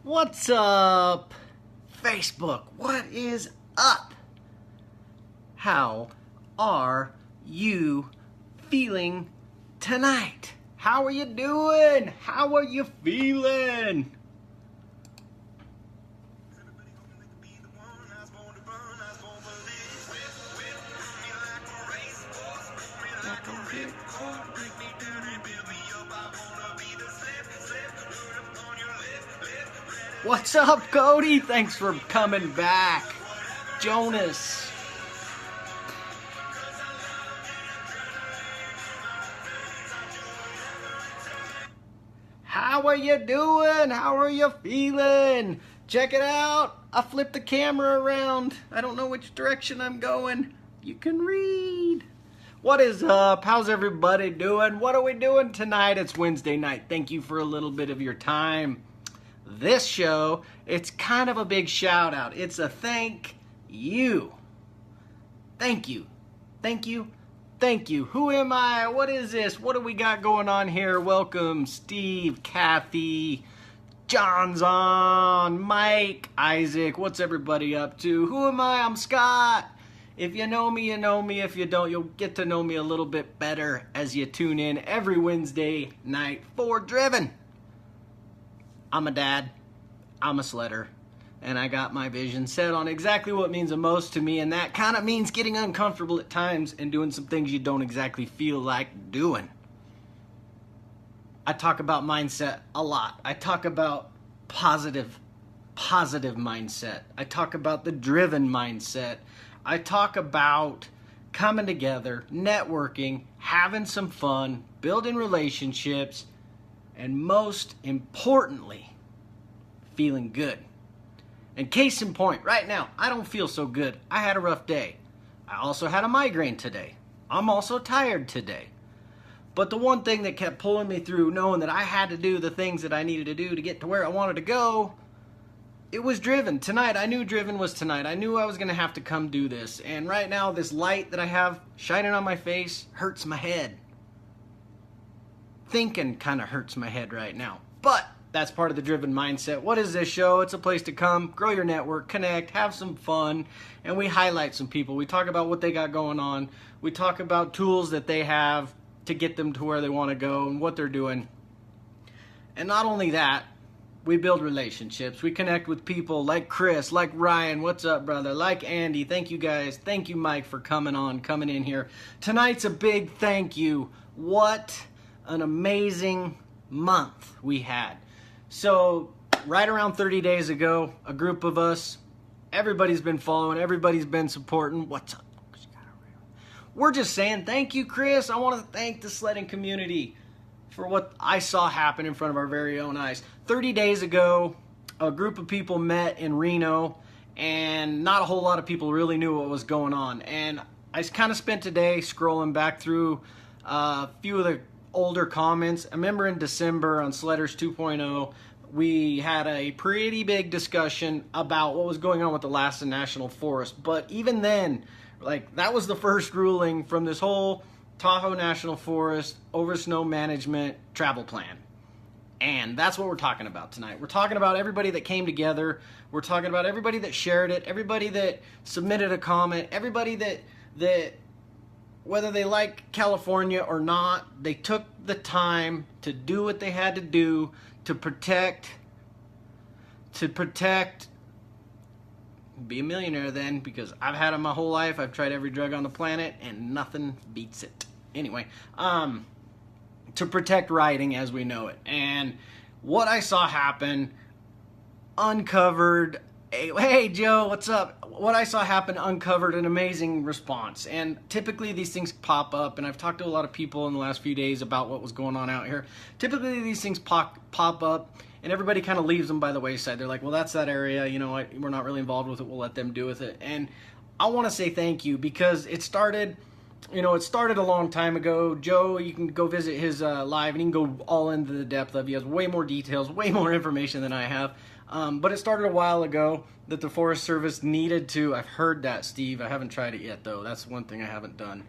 What's up, Facebook? What is up? How are you feeling tonight? How are you doing? How are you feeling? What's up, Cody? Thanks for coming back. Jonas. How are you doing? How are you feeling? Check it out. I flipped the camera around. I don't know which direction I'm going. You can read. What is up? How's everybody doing? What are we doing tonight? It's Wednesday night. Thank you for a little bit of your time. This show, it's kind of a big shout out. It's a thank you. Thank you. Thank you. Thank you. Who am I? What is this? What do we got going on here? Welcome, Steve, Kathy, John's on, Mike, Isaac. What's everybody up to? Who am I? I'm Scott. If you know me, you know me. If you don't, you'll get to know me a little bit better as you tune in every Wednesday night for Driven. I'm a dad, I'm a sledder, and I got my vision set on exactly what means the most to me, and that kind of means getting uncomfortable at times and doing some things you don't exactly feel like doing. I talk about mindset a lot. I talk about positive mindset. I talk about the driven mindset. I talk about coming together, networking, having some fun, building relationships, and most importantly, feeling good. And case in point, right now, I don't feel so good. I had a rough day. I also had a migraine today. I'm also tired today. But the one thing that kept pulling me through, knowing that I had to do the things that I needed to do to get to where I wanted to go, it was Driven. Tonight, I knew Driven was tonight. I knew I was going to have to come do this. And right now, this light that I have shining on my face hurts my head. Thinking kind of hurts my head right now, but that's part of the Driven mindset. What is this show? It's a place to come, grow your network, connect, have some fun, and we highlight some people. We talk about what they got going on. We talk about tools that they have to get them to where they want to go and what they're doing. And not only that, we build relationships. We connect with people like Chris, like Ryan. What's up, brother? Like Andy. Thank you, guys. Thank you, Mike, for coming in here. Tonight's a big thank you. What an amazing month we had. So right around 30 days ago, a group of us, everybody's been following, everybody's been supporting. What's up? We're just saying thank you, Chris. I want to thank the sledding community for what I saw happen in front of our very own eyes. 30 days ago, a group of people met in Reno, and not a whole lot of people really knew what was going on. And I kind of spent today scrolling back through a few of the older comments. I remember in December on Sledders 2.0, we had a pretty big discussion about what was going on with the Alaska National Forest. But even then, like, that was the first ruling from this whole Tahoe National Forest over snow management travel plan. And that's what we're talking about tonight. We're talking about everybody that came together. We're talking about everybody that shared it, everybody that submitted a comment, everybody that whether they like California or not, they took the time to do what they had to do to protect, be a millionaire then, because I've had it my whole life. I've tried every drug on the planet and nothing beats it. Anyway, to protect riding as we know it. And what I saw happen uncovered hey Joe, what's up? What I saw happen uncovered an amazing response. And typically these things pop up, and I've talked to a lot of people in the last few days about what was going on out here. Typically these things pop up, and everybody kind of leaves them by the wayside. They're like, well, that's that area, you know, we're not really involved with it, we'll let them do with it. And I want to say thank you, because it started a long time ago. Joe, you can go visit his live, and he can go all into the depth of it. He has way more details, way more information than I have. But it started a while ago that the Forest Service needed to, I've heard that, Steve. I haven't tried it yet, though. That's one thing I haven't done.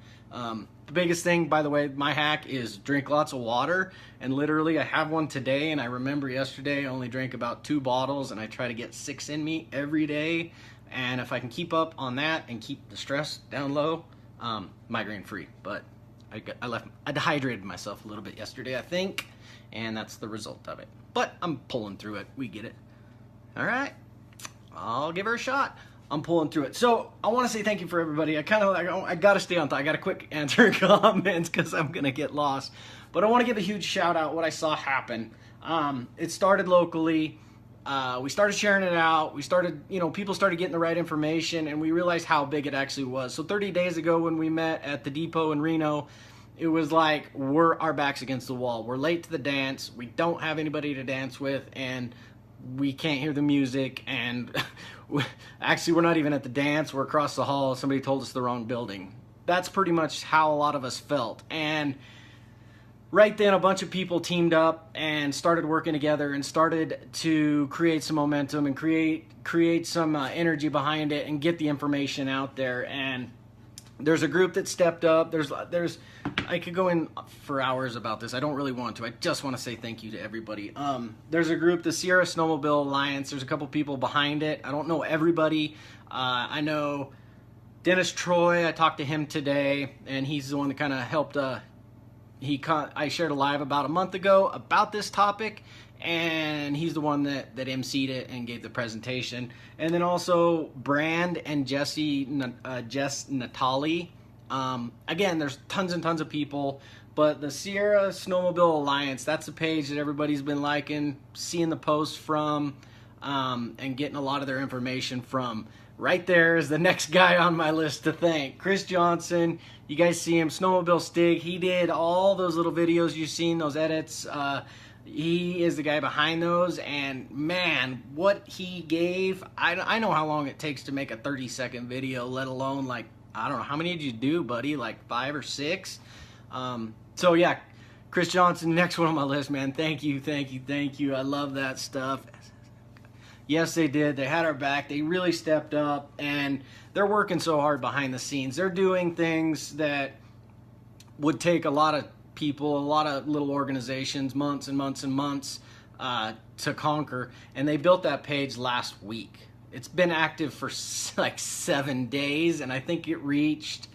The biggest thing, by the way, my hack is drink lots of water. And literally, I have one today, and I remember yesterday I only drank about 2 bottles, and I try to get 6 in me every day. And if I can keep up on that and keep the stress down low, migraine free. But I dehydrated myself a little bit yesterday, I think, and that's the result of it. But I'm pulling through it. We get it. All right, I'll give her a shot. I'm pulling through it. So I want to say thank you for everybody. I got to stay on top. I got to quick answer comments because I'm going to get lost. But I want to give a huge shout out what I saw happen. It started locally. We started sharing it out. We started, people started getting the right information, and we realized how big it actually was. So 30 days ago when we met at the depot in Reno, it was like our backs against the wall. We're late to the dance. We don't have anybody to dance with, and we can't hear the music, and actually we're not even at the dance. We're across the hall. Somebody told us the wrong building. That's pretty much how a lot of us felt. And right then a bunch of people teamed up and started working together and started to create some momentum and create some energy behind it and get the information out there. And there's a group that stepped up. I could go in for hours about this. I don't really want to. I just want to say thank you to everybody. There's a group, the Sierra Snowmobile Alliance. There's a couple people behind it. I don't know everybody. I know Dennis Troy. I talked to him today, and he's the one that kind of helped. I shared a live about a month ago about this topic, and he's the one that emceed it and gave the presentation. And then also Brand and Jess Natali. Again, there's tons and tons of people, but the Sierra Snowmobile Alliance, that's a page that everybody's been liking, seeing the posts from, and getting a lot of their information from. Right there is the next guy on my list to thank. Chris Johnson, you guys see him, Snowmobile Stig. He did all those little videos you've seen, those edits. He is the guy behind those, and man, what he gave, I know how long it takes to make a 30-second video, let alone, like, I don't know, how many did you do, buddy? Like 5 or 6? So yeah, Chris Johnson, next one on my list, man. Thank you, thank you, thank you. I love that stuff. Yes, they did. They had our back. They really stepped up, and they're working so hard behind the scenes. They're doing things that would take a lot of people, a lot of little organizations, months and months and months to conquer, and they built that page last week. It's been active for like 7 days, and I think it reached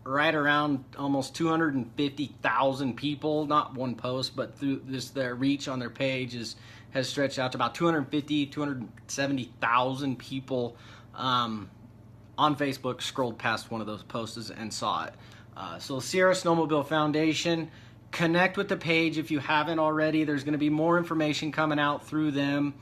right around almost 250,000 people. Not one post, but through their reach on their page has stretched out to about 270,000 people on Facebook scrolled past one of those posts and saw it. So Sierra Snowmobile Foundation, connect with the page if you haven't already. There's going to be more information coming out through them.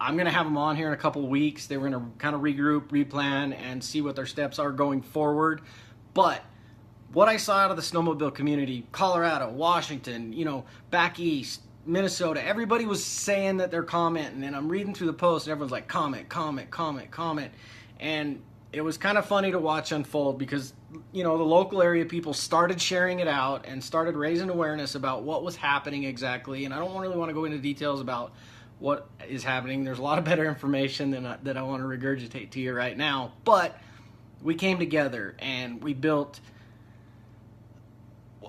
I'm going to have them on here in a couple of weeks. They're going to kind of regroup, replan, and see what their steps are going forward. But what I saw out of the snowmobile community, Colorado, Washington, back east, Minnesota, everybody was saying that they're commenting, and I'm reading through the post, and everyone's like, comment, comment, comment, comment. And it was kind of funny to watch unfold because, the local area people started sharing it out and started raising awareness about what was happening exactly. And I don't really want to go into details about what is happening. There's a lot of better information that I want to regurgitate to you right now. But we came together and we built,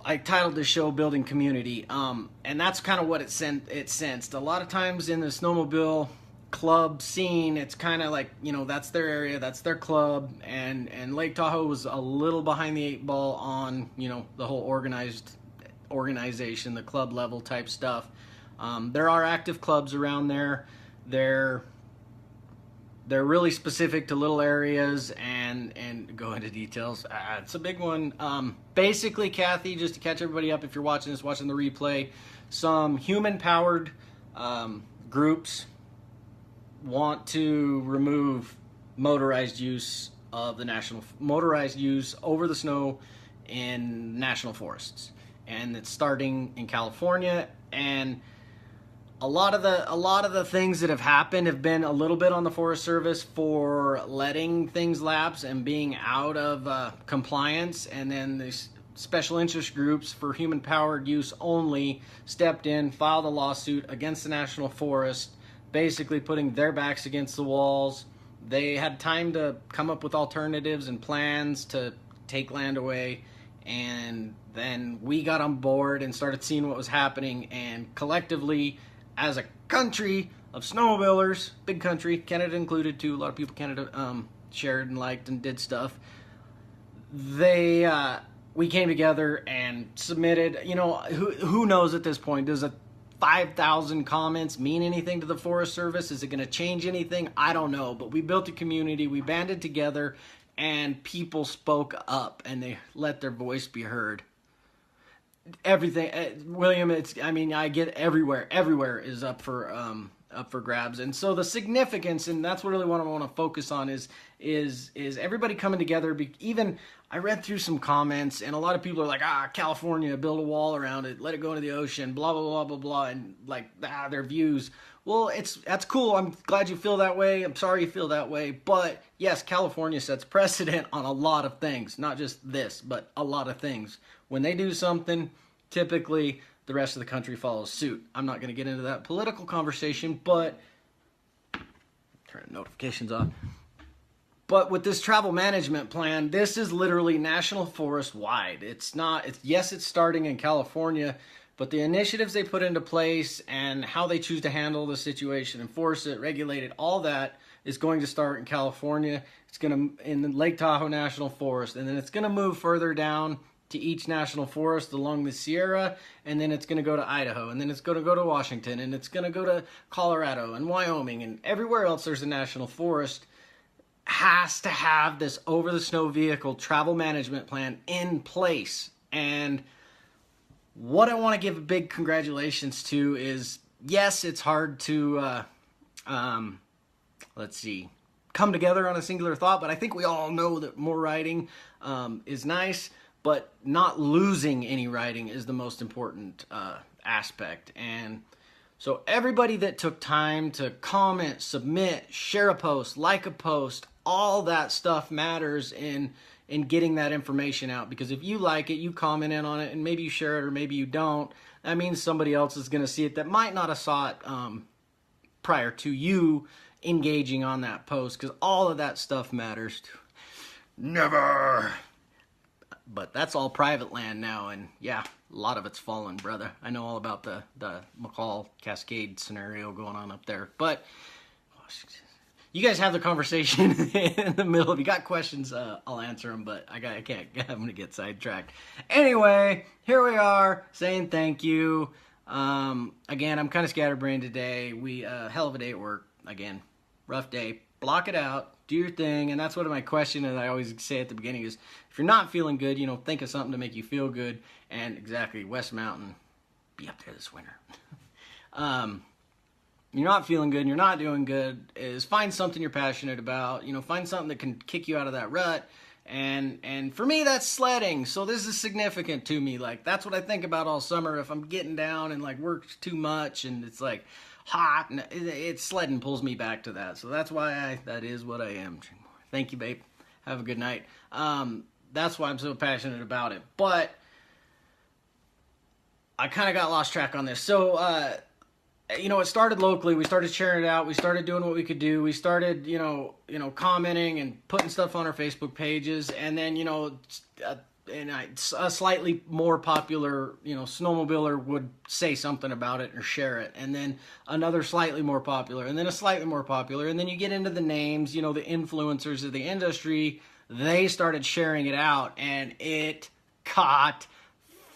I titled this show Building Community, and that's kind of what it sensed. A lot of times in the snowmobile club scene, it's kind of like, that's their area, that's their club, and Lake Tahoe was a little behind the 8 ball on, the whole organization, the club level type stuff. There are active clubs around there. They're really specific to little areas and go into details. It's a big one. Basically, Kathy, just to catch everybody up, if you're watching this, watching the replay, some human-powered groups want to remove motorized use over the snow in national forests, and it's starting in California. And a lot of the things that have happened have been a little bit on the Forest Service for letting things lapse and being out of compliance, and then these special interest groups for human-powered use only stepped in, filed a lawsuit against the National Forest, basically putting their backs against the walls. They had time to come up with alternatives and plans to take land away. And then we got on board and started seeing what was happening, and collectively, as a country of snowmobilers, big country, Canada included too, a lot of people Canada shared and liked and did stuff, we came together and submitted, you know, who knows at this point, does a 5,000 comments mean anything to the Forest Service? Is it going to change anything? I don't know, but we built a community, we banded together, and people spoke up and they let their voice be heard. Everything, William, I get everywhere is up for grabs. And so the significance, and that's really what I want to focus on, is everybody coming together. Even I read through some comments, and a lot of people are like, California, build a wall around it, let it go into the ocean, blah blah blah blah blah, and like their views. Well, that's cool. I'm glad you feel that way. I'm sorry you feel that way. But yes, California sets precedent on a lot of things, not just this, but a lot of things. When they do something, typically the rest of the country follows suit. I'm not going to get into that political conversation, but turn notifications off. But with this travel management plan, this is literally national forest wide. Yes, it's starting in California, but the initiatives they put into place and how they choose to handle the situation, enforce it, regulate it, all that is going to start in California. It's going to in the Lake Tahoe National Forest, and then it's going to move further down to each national forest along the Sierra, and then it's going to go to Idaho, and then it's going to go to Washington, and it's going to go to Colorado and Wyoming, and everywhere else there's a national forest has to have this over the snow vehicle travel management plan in place. And what I want to give a big congratulations to is, yes, it's hard to come together on a singular thought, but I think we all know that more riding is nice, but not losing any riding is the most important aspect. And so everybody that took time to comment, submit, share a post, like a post, all that stuff matters in getting that information out. Because if you like it, you comment in on it, and maybe you share it or maybe you don't, that means somebody else is going to see it that might not have saw it prior to you engaging on that post, because all of that stuff matters. Never. But that's all private land now, and yeah, a lot of it's fallen, brother. I know all about the McCall Cascade scenario going on up there. But you guys have the conversation in the middle. If you got questions, I'll answer them, but I can't. I'm going to get sidetracked. Anyway, here we are saying thank you. Again, I'm kind of scatterbrained today. Hell of a day at work. Again, rough day. Block it out. Do your thing. And that's one of my questions that I always say at the beginning is, if you're not feeling good, think of something to make you feel good. And exactly, West Mountain, be up there this winter. You're not feeling good and you're not doing good, is find something you're passionate about. Find something that can kick you out of that rut. And for me, that's sledding. So this is significant to me. Like, that's what I think about all summer. If I'm getting down and like work's too much and it's like hot, and it's sledding pulls me back to that. So that's why that is what I am. Thank you, babe. Have a good night. That's why I'm so passionate about it. But I kind of got lost track on this. So, it started locally. We started sharing it out. We started doing what we could do. We started, commenting and putting stuff on our Facebook pages. And then, a slightly more popular, snowmobiler would say something about it or share it. And then another slightly more popular, and then a slightly more popular. And then you get into the names, the influencers of the industry. They started sharing it out, and it caught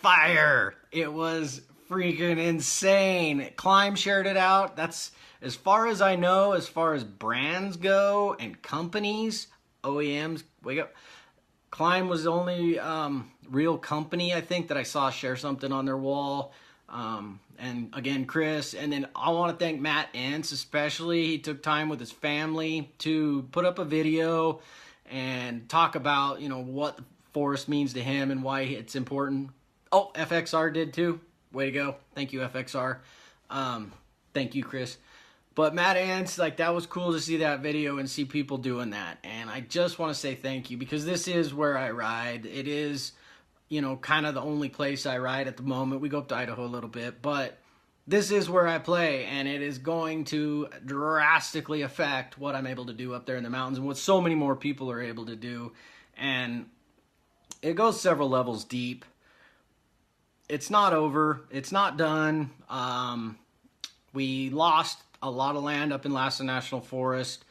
fire. It was freaking insane. Climb shared it out. That's, as far as I know, as far as brands go and companies, OEMs, wake up. Climb was the only real company, I think, that I saw share something on their wall. And again, Chris. And then I want to thank Matt Entz especially. He took time with his family to put up a video and talk about, what the forest means to him and why it's important. Oh, FXR did too. Way to go. Thank you, FXR. Thank you, Chris. But Matt Entz, that was cool to see that video and see people doing that. And I just want to say thank you, because this is where I ride. It is, kind of the only place I ride at the moment. We go up to Idaho a little bit, but this is where I play, and it is going to drastically affect what I'm able to do up there in the mountains and what so many more people are able to do. And It goes several levels deep. It's not over. It's not done. We lost a lot of land up in Lassen National Forest.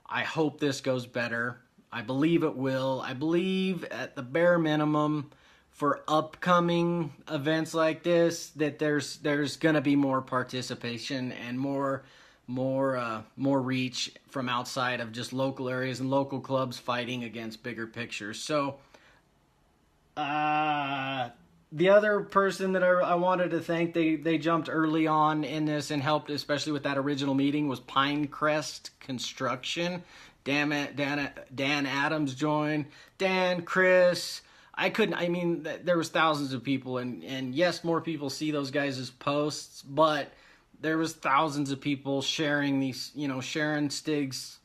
I hope this goes better. I believe it will. I believe at the bare minimum for upcoming events like this that there's going to be more participation and more reach from outside of just local areas and local clubs fighting against bigger pictures. So the other person that I wanted to thank, they jumped early on in this and helped, especially with that original meeting, was Pinecrest Construction. Dan Adams joined. Dan, Chris. There was thousands of people, and yes, more people see those guys' posts, but there was thousands of people sharing these, sharing Stig's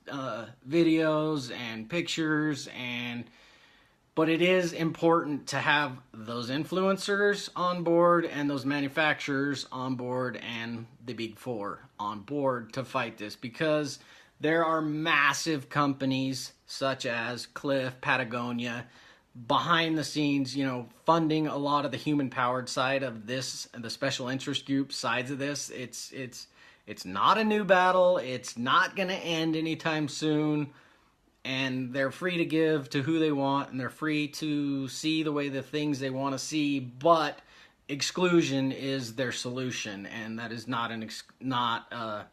videos and pictures, but it is important to have those influencers on board and those manufacturers on board and the big four on board to fight this, because there are massive companies such as Cliff, Patagonia, behind the scenes, funding a lot of the human-powered side of this and the special interest group sides of this. It's not a new battle. It's not going to end anytime soon. And they're free to give to who they want, and they're free to see the way the things they want to see, but exclusion is their solution, and that is not a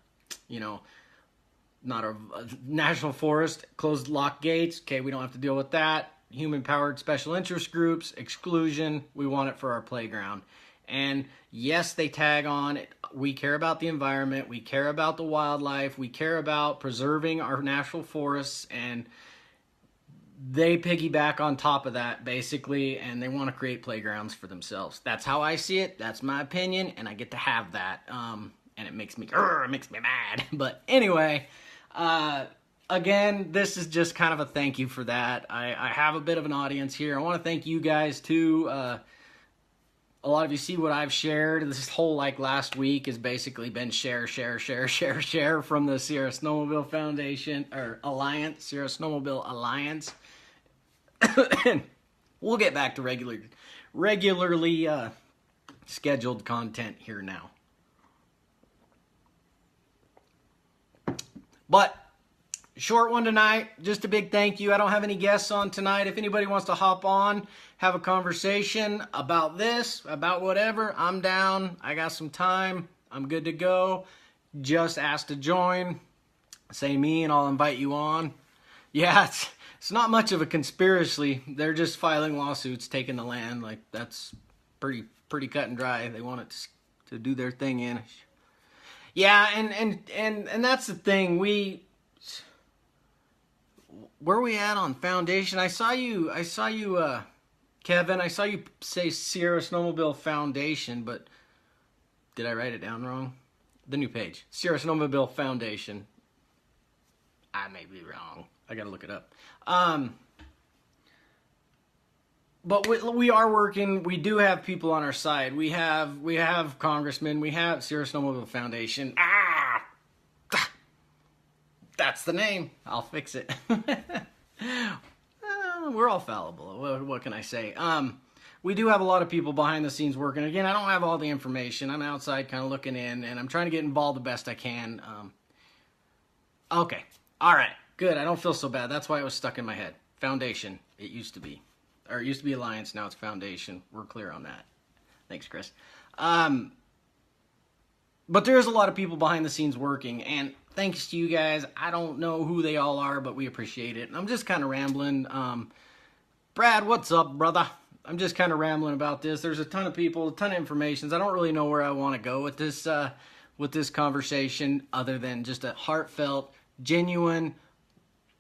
national forest, closed lock gates. Okay, we don't have to deal with that. Human-powered special interest groups, exclusion, we want it for our playground. And yes, they tag on it. We care about the environment. We care about the wildlife. We care about preserving our national forests, and they piggyback on top of that, basically, and they want to create playgrounds for themselves. That's how I see it. That's my opinion, and I get to have that. And it makes me mad. But anyway, again, this is just kind of a thank you for that. I have a bit of an audience here. I want to thank you guys too. A lot of you see what I've shared. This whole last week has basically been share from the Sierra Snowmobile Foundation or Alliance, Sierra Snowmobile Alliance. And we'll get back to regularly scheduled content here now. But short one tonight, just a big thank you. I don't have any guests on tonight. If anybody wants to hop on, have a conversation about this, about whatever, I'm down. I got some time. I'm good to go. Just ask to join. Say me and I'll invite you on. Yeah, it's not much of a conspiracy. They're just filing lawsuits, taking the land. That's pretty cut and dry. They want it to do their thing in. Yeah, and that's the thing. Where are we at on foundation? I saw you, Kevin. I saw you say Sierra Snowmobile Foundation, but did I write it down wrong? The new page, Sierra Snowmobile Foundation. I may be wrong. I gotta look it up. But we are working. We do have people on our side. We have congressmen. We have Sierra Snowmobile Foundation. That's the name. I'll fix it. We're all fallible. What can I say? We do have a lot of people behind the scenes working. Again, I don't have all the information. I'm outside kind of looking in, and I'm trying to get involved the best I can. Okay. All right. Good. I don't feel so bad. That's why it was stuck in my head. Foundation. It used to be. Or it used to be Alliance. Now it's Foundation. We're clear on that. Thanks, Chris. But there's a lot of people behind the scenes working, and thanks to you guys. I don't know who they all are, but we appreciate it. And I'm just kind of rambling. Brad, what's up, brother? I'm just kind of rambling about this. There's a ton of people, a ton of information. I don't really know where I want to go with this conversation, other than just a heartfelt, genuine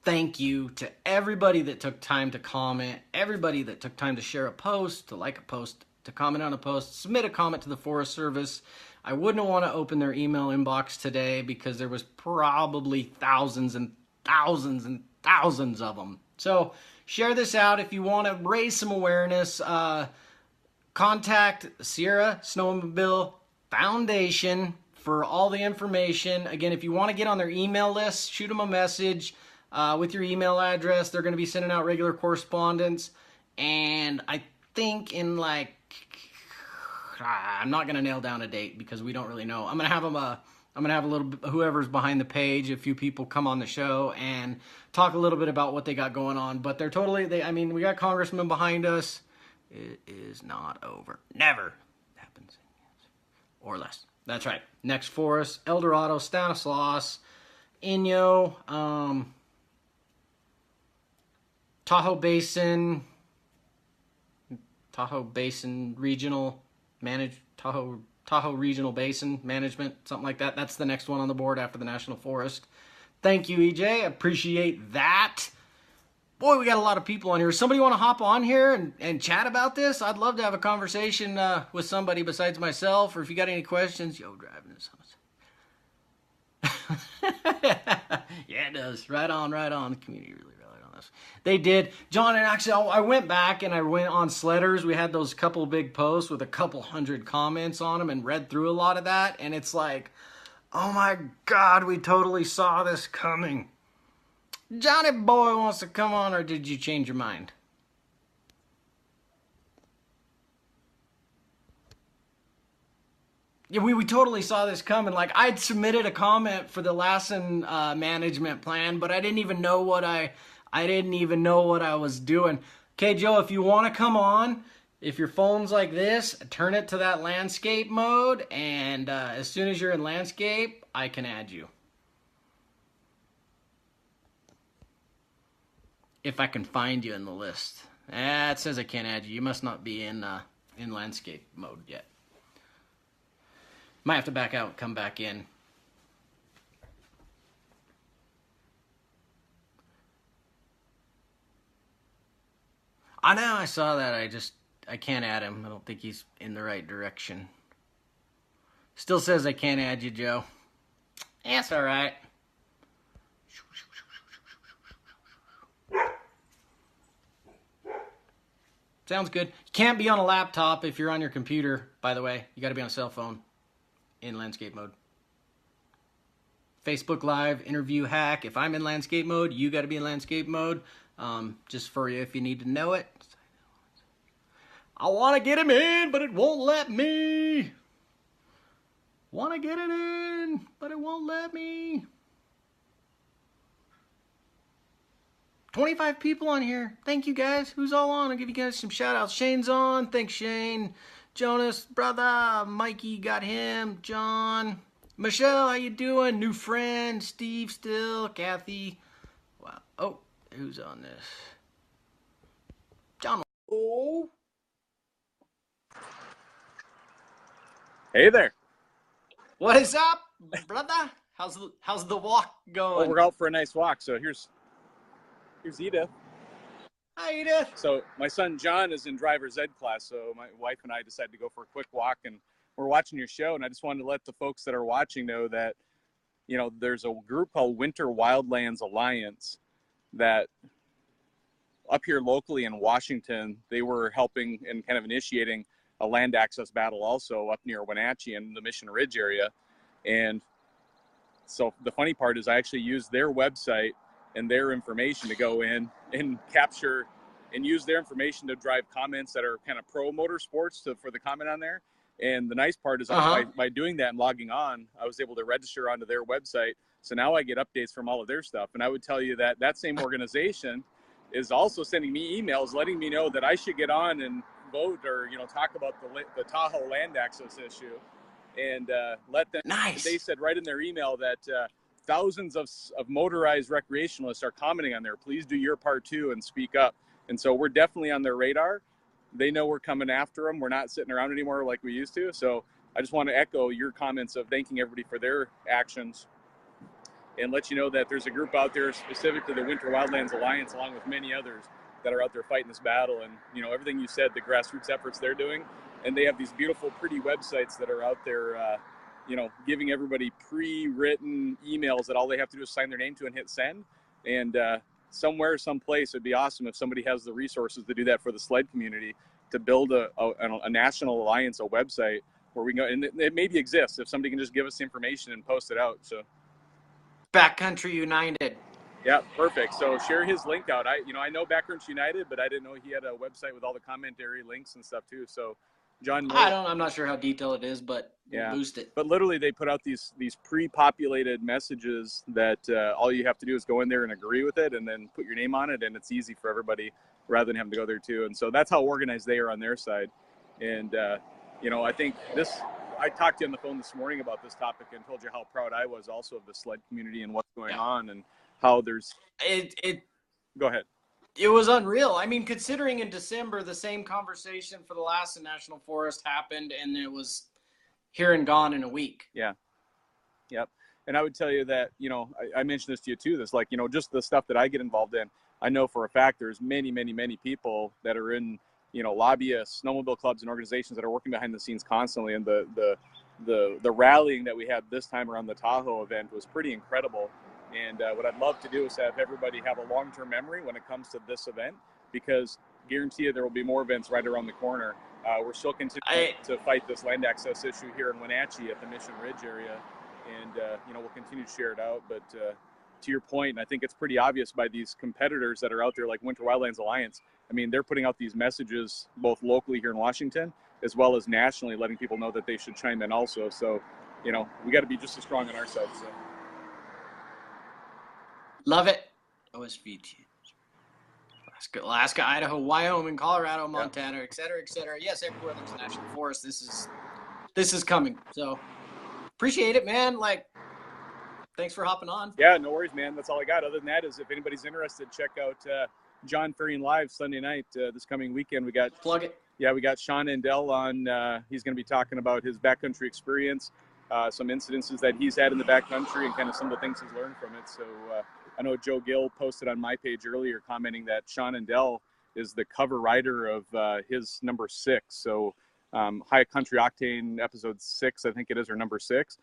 thank you to everybody that took time to comment, everybody that took time to share a post, to like a post, to comment on a post, submit a comment to the Forest Service. I wouldn't want to open their email inbox today because there was probably thousands and thousands and thousands of them. So share this out if you want to raise some awareness. Contact Sierra Snowmobile Foundation for all the information. Again, if you want to get on their email list, shoot them a message with your email address. They're going to be sending out regular correspondence. and I think in like, I'm not gonna nail down a date because we don't really know. I'm gonna have them. I'm gonna have a little whoever's behind the page, a few people come on the show and talk a little bit about what they got going on. But they're totally. I mean, we got congressmen behind us. It is not over. Never happens or less. That's right. Next for us, El Dorado, Stanislaus, Inyo, Tahoe Basin Regional Tahoe Regional Basin Management, something like that. That's the next one on the board after the National Forest. Thank you, EJ. Appreciate that. Boy, we got a lot of people on here. Somebody want to hop on here and chat about this? I'd love to have a conversation with somebody besides myself, or if you got any questions, yo, driving this house. Yeah, it does. Right on, right on. The community really relied on this. They did. John, and actually, I went back and I went on Sledders. We had those couple big posts with a couple hundred comments on them and read through a lot of that, and it's like, oh my God, we totally saw this coming. Johnny Boy wants to come on, or did you change your mind? Yeah, we totally saw this coming. Like, I'd submitted a comment for the Lassen management plan, but I didn't even know what I was doing. Okay, Joe, if you want to come on, if your phone's like this, turn it to that landscape mode, and as soon as you're in landscape, I can add you. If I can find you in the list. It says I can't add you. You must not be in landscape mode yet. Might have to back out and come back in. I know, I saw that. I can't add him. I don't think he's in the right direction. Still says I can't add you, Joe. That's all right. Sounds good. You can't be on a laptop if you're on your computer, by the way. You got to be on a cell phone in landscape mode. Facebook Live, interview hack. If I'm in landscape mode, you got to be in landscape mode. Just for you if you need to know it. I want to get him in, but it won't let me. Want to get it in, but it won't let me. 25 people on here. Thank you, guys. Who's all on? I'll give you guys some shout-outs. Shane's on. Thanks, Shane. Jonas, brother. Mikey, got him. John. Michelle, how you doing? New friend. Steve still. Kathy. Wow. Oh, who's on this? John. Oh. Hey there. What is up, brother? How's the walk going? Well, we're out for a nice walk. So here's Edith. Hi, Edith. So my son John is in driver's ed class, so my wife and I decided to go for a quick walk, and we're watching your show, and I just wanted to let the folks that are watching know that, you know, there's a group called Winter Wildlands Alliance that up here locally in Washington, they were helping and kind of initiating a land access battle also up near Wenatchee and the Mission Ridge area. And so the funny part is I actually used their website and their information to go in and capture and use their information to drive comments that are kind of pro motorsports for the comment on there. And the nice part is by doing that and logging on, I was able to register onto their website. So now I get updates from all of their stuff. And I would tell you that that same organization is also sending me emails letting me know that I should get on and vote or, you know, talk about the Tahoe land access issue and let them. Nice. They said right in their email that thousands of motorized recreationalists are commenting on there. Please do your part too and speak up. And so we're definitely on their radar. They know we're coming after them. We're not sitting around anymore like we used to. So I just want to echo your comments of thanking everybody for their actions and let you know that there's a group out there specific to the Winter Wildlands Alliance, along with many others that are out there fighting this battle. And, you know, everything you said, the grassroots efforts they're doing, and they have these beautiful, pretty websites that are out there, you know, giving everybody pre-written emails that all they have to do is sign their name to and hit send. And somewhere, someplace, it'd be awesome if somebody has the resources to do that for the sled community, to build a national alliance, a website where we can go, and it maybe exists if somebody can just give us the information and post it out. So Backcountry United. Yeah, perfect. So share his link out. I know Backcountry United, but I didn't know he had a website with all the commentary links and stuff too. So, John, I'm not sure how detailed it is, but we'll yeah, boost it. but literally they put out these pre-populated messages that all you have to do is go in there and agree with it, and then put your name on it, and it's easy for everybody rather than having to go there too. And so that's how organized they are on their side. And I think I talked to you on the phone this morning about this topic and told you how proud I was also of the sled community and what's going on and how there's it go ahead. It was unreal. I mean, considering in December the same conversation for the last National Forest happened, and it was here and gone in a week. Yeah. Yep. And I would tell you that, I mentioned this to you too, this just the stuff that I get involved in. I know for a fact there's many, many, many people that are in, lobbyists, snowmobile clubs and organizations that are working behind the scenes constantly. And the rallying that we had this time around the Tahoe event was pretty incredible. And what I'd love to do is have everybody have a long-term memory when it comes to this event, because guarantee you there will be more events right around the corner. We're still continuing to fight this land access issue here in Wenatchee at the Mission Ridge area. And, we'll continue to share it out. But to your point, and I think it's pretty obvious by these competitors that are out there like Winter Wildlands Alliance. I mean, they're putting out these messages both locally here in Washington as well as nationally, letting people know that they should chime in also. So, we got to be just as strong on our side. So. Love it. OSVT. Alaska, Idaho, Wyoming, Colorado, Montana, et cetera, et cetera. Yes, everywhere there's a national forest, this is coming. So appreciate it, man. Thanks for hopping on. Yeah, no worries, man. That's all I got. Other than that is if anybody's interested, check out John Ferrying Live Sunday night this coming weekend. We got plug it. Yeah, we got Sean Endell on. He's going to be talking about his backcountry experience, some incidences that he's had in the backcountry, and kind of some of the things he's learned from it. So I know Joe Gill posted on my page earlier commenting that Sean Endell is the cover writer of his number 6. So High Country Octane episode 6, I think it is, or number 6.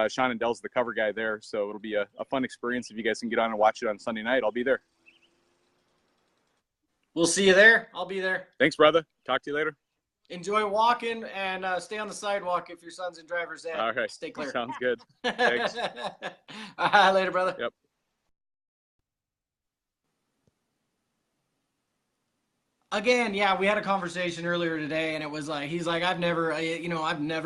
Sean Endell's the cover guy there. So it'll be a fun experience. If you guys can get on and watch it on Sunday night, I'll be there. We'll see you there. I'll be there. Thanks, brother. Talk to you later. Enjoy walking and stay on the sidewalk if your son's in driver's ed. All right. Stay clear. Sounds good. Thanks. Later, brother. Yep. Again, yeah, we had a conversation earlier today, and it was like, he's like, I've never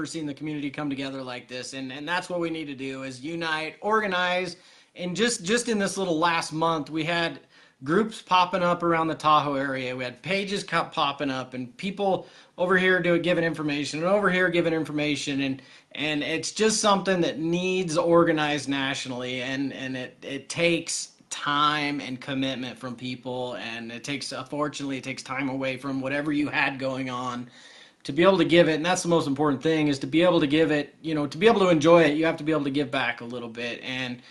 seen the community come together like this, and that's what we need to do is unite, organize, and just in this little last month, we had groups popping up around the Tahoe area. We had pages popping up, and people over here giving information, and over here giving information, and it's just something that needs organized nationally, and it takes time and commitment from people, and unfortunately it takes time away from whatever you had going on to be able to give it. And that's the most important thing, is to be able to give it, to be able to enjoy it, you have to be able to give back a little bit. And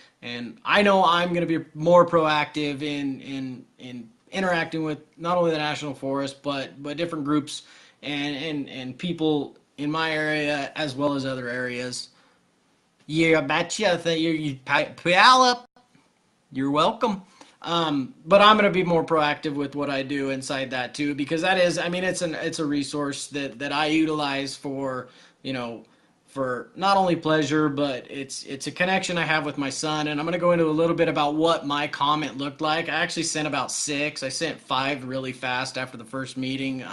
I know I'm going to be more proactive in interacting with not only the National Forest, but different groups and people in my area as well as other areas. Yeah, betcha. You pal up. You're welcome. But I'm going to be more proactive with what I do inside that too, because that is, it's a resource that I utilize for, for not only pleasure, but it's a connection I have with my son. And I'm going to go into a little bit about what my comment looked like. I actually sent about 6. I sent 5 really fast after the first meeting.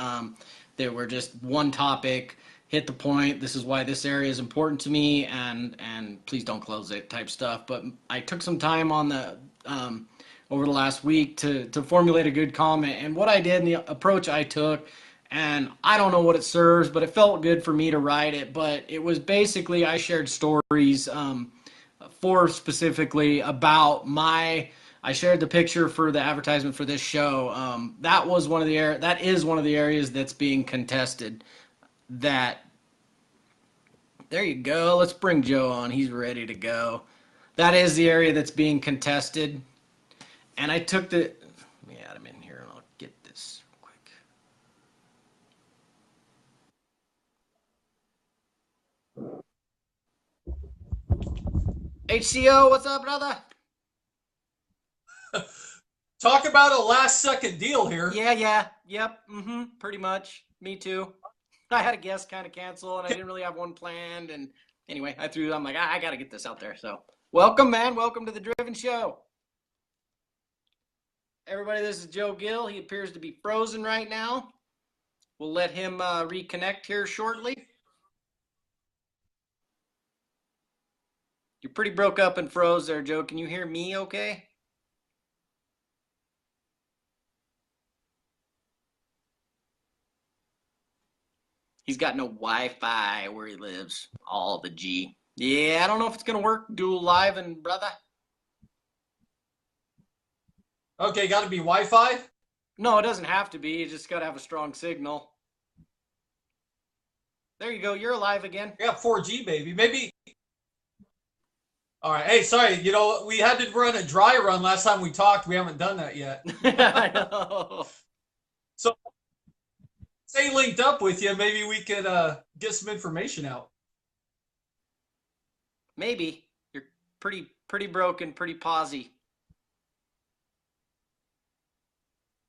That were just one topic, hit the point, this is why this area is important to me, and please don't close it type stuff. But I took some time on the over the last week to formulate a good comment, and what I did and the approach I took, and I don't know what it serves, but it felt good for me to write it. But it was basically, I shared stories specifically about I shared the picture for the advertisement for this show. That is one of the areas that's being contested. There you go. Let's bring Joe on. He's ready to go. That is the area that's being contested. And I took let me add him in here and I'll get this quick. HCO, what's up, brother? Talk about a last second deal here. Yeah. Yep. Pretty much. Me too. I had a guest kind of cancel, and I didn't really have one planned. And anyway, I'm like, I got to get this out there. So welcome, man. Welcome to the Driven Show. Everybody, this is Joe Gill. He appears to be frozen right now. We'll let him reconnect here shortly. You're pretty broke up and froze there, Joe. Can you hear me okay? He's got no Wi-Fi where he lives. All the G. Yeah, I don't know if it's going to work. Dual live and brother. Okay, got to be Wi-Fi? No, it doesn't have to be. You just got to have a strong signal. There you go. You're alive again. I got 4G, baby. Maybe. All right. Hey, sorry. You know, we had to run a dry run last time we talked. We haven't done that yet. I know. So, stay linked up with you. Maybe we could get some information out. Maybe. You're pretty broken, pretty pausy.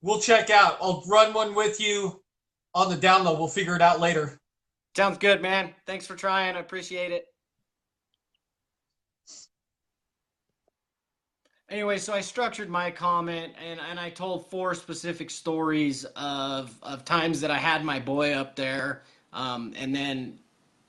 We'll check out. I'll run one with you on the download. We'll figure it out later. Sounds good, man. Thanks for trying. I appreciate it. Anyway, so I structured my comment and I told 4 specific stories of times that I had my boy up there, and then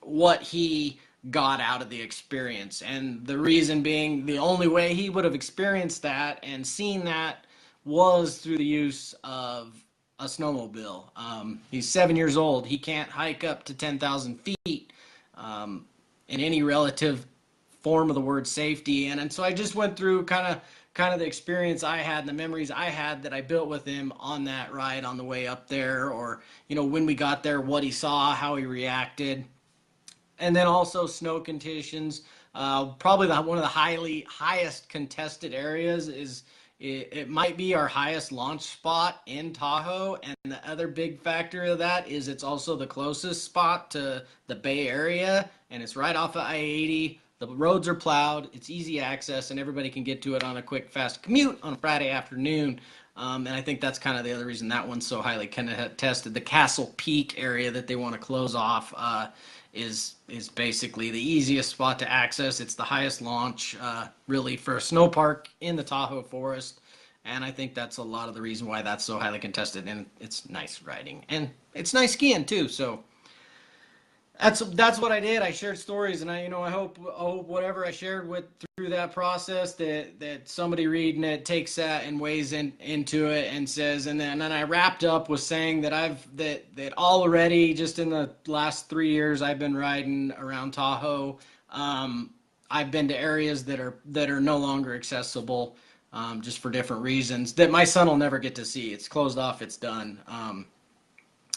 what he got out of the experience. And the reason being, the only way he would have experienced that and seen that was through the use of a snowmobile. He's 7 years old. He can't hike up to 10,000 feet in any relative form of the word safety. And so I just went through kind of the experience I had and the memories I had that I built with him on that ride on the way up there, or, you know, when we got there, what he saw, how he reacted. And then also snow conditions. Probably one of the highest contested areas is it might be our highest launch spot in Tahoe. And the other big factor of that is it's also the closest spot to the Bay Area, and it's right off of I-80. The roads are plowed, it's easy access, and everybody can get to it on a quick, fast commute on a Friday afternoon. And I think that's kind of the other reason that one's so highly contested. The Castle Peak area that they want to close off is basically the easiest spot to access. It's the highest launch, really, for a snow park in the Tahoe forest. And I think that's a lot of the reason why that's so highly contested. And it's nice riding, and it's nice skiing too. So that's what I did. I shared stories, and I hope whatever I shared through that process that somebody reading it takes that and weighs into it and says. And then I wrapped up with saying that that already, just in the last 3 years I've been riding around Tahoe, I've been to areas that are no longer accessible, just for different reasons that my son will never get to see. It's closed off. It's done.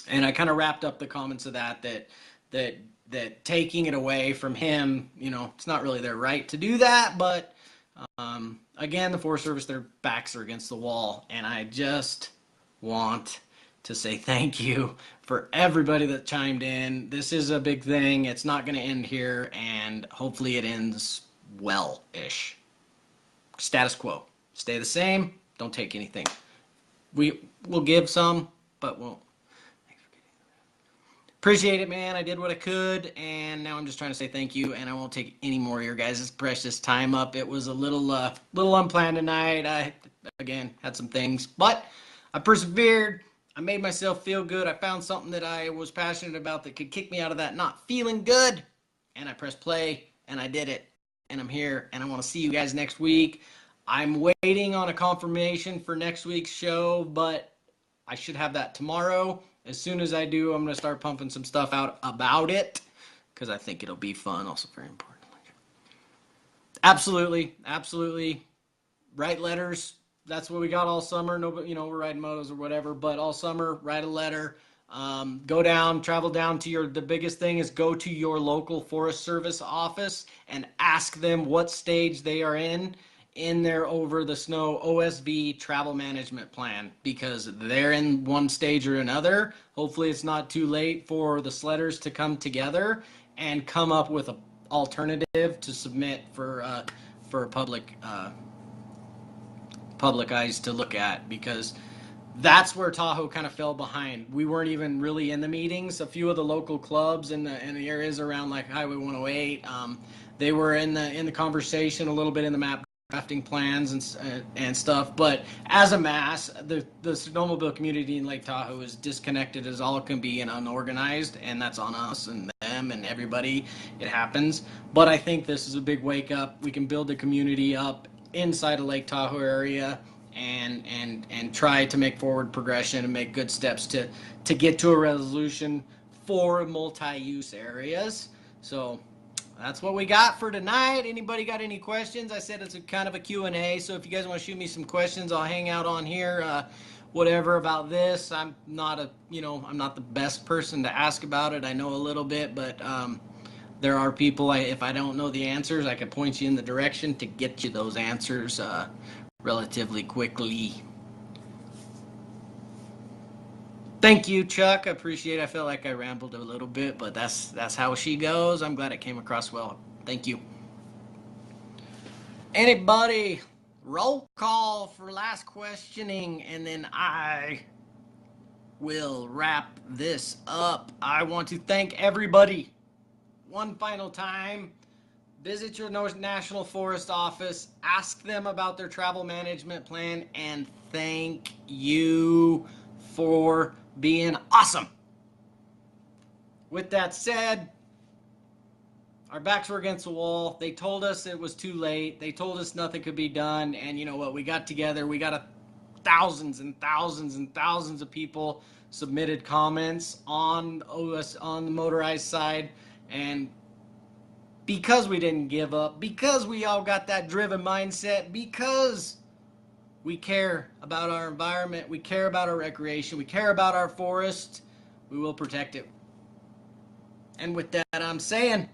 And I kind of wrapped up the comments of that taking it away from him, it's not really their right to do that, but again, the Forest Service, their backs are against the wall, and I just want to say thank you for everybody that chimed in. This is a big thing. It's not going to end here, and hopefully it ends well-ish. Status quo. Stay the same. Don't take anything. We'll give some, but won't. Appreciate it, man. I did what I could, and now I'm just trying to say thank you, and I won't take any more of your guys' precious time up. It was a little unplanned tonight. I, again, had some things, but I persevered. I made myself feel good. I found something that I was passionate about that could kick me out of that not feeling good, and I pressed play, and I did it, and I'm here, and I want to see you guys next week. I'm waiting on a confirmation for next week's show, but I should have that tomorrow. As soon as I do, I'm going to start pumping some stuff out about it, because I think it'll be fun. Also very important. Absolutely. Write letters. That's what we got all summer. Nobody, we're riding motos or whatever, but all summer, write a letter. Travel down to the biggest thing is go to your local Forest Service office and ask them what stage they are in their over the snow OSV travel management plan, because they're in one stage or another. Hopefully it's not too late for the sledders to come together and come up with an alternative to submit for public eyes to look at, because that's where Tahoe kind of fell behind. We weren't even really in the meetings. A few of the local clubs in the areas around like Highway 108, they were in the conversation, a little bit in the map drafting plans and stuff. But as a mass, the snowmobile community in Lake Tahoe is disconnected as all it can be and unorganized, and that's on us and them and everybody. It happens. But I think this is a big wake up. We can build the community up inside of Lake Tahoe area and try to make forward progression and make good steps to get to a resolution for multi-use areas. So that's what we got for tonight. Anybody got any questions? I said it's a kind of a Q&A, so if you guys want to shoot me some questions, I'll hang out on here. Whatever about this, I'm not the best person to ask about it. I know a little bit, but there are people, if I don't know the answers, I can point you in the direction to get you those answers relatively quickly. Thank you, Chuck. I appreciate it. I felt like I rambled a little bit, but that's how she goes. I'm glad it came across well. Thank you. Anybody? Roll call for last questioning, and then I will wrap this up. I want to thank everybody one final time. Visit your National Forest office, ask them about their travel management plan, and thank you for being awesome. With that said, our backs were against the wall. They told us it was too late. They told us nothing could be done. And you know what? We got together. We got thousands and thousands and thousands of people submitted comments on OS on the motorized side. And because we didn't give up, because we all got that driven mindset, because we care about our environment, we care about our recreation, we care about our forest, we will protect it. And with that, I'm saying,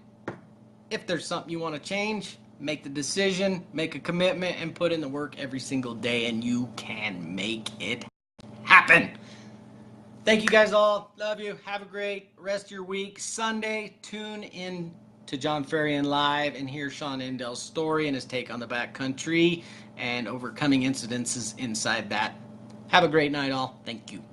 if there's something you want to change, make the decision, make a commitment, and put in the work every single day, and you can make it happen. Thank you guys all. Love you. Have a great rest of your week. Sunday, tune in to John Ferrian Live and hear Sean Endell's story and his take on the backcountry and overcoming incidences inside that. Have a great night all. Thank you.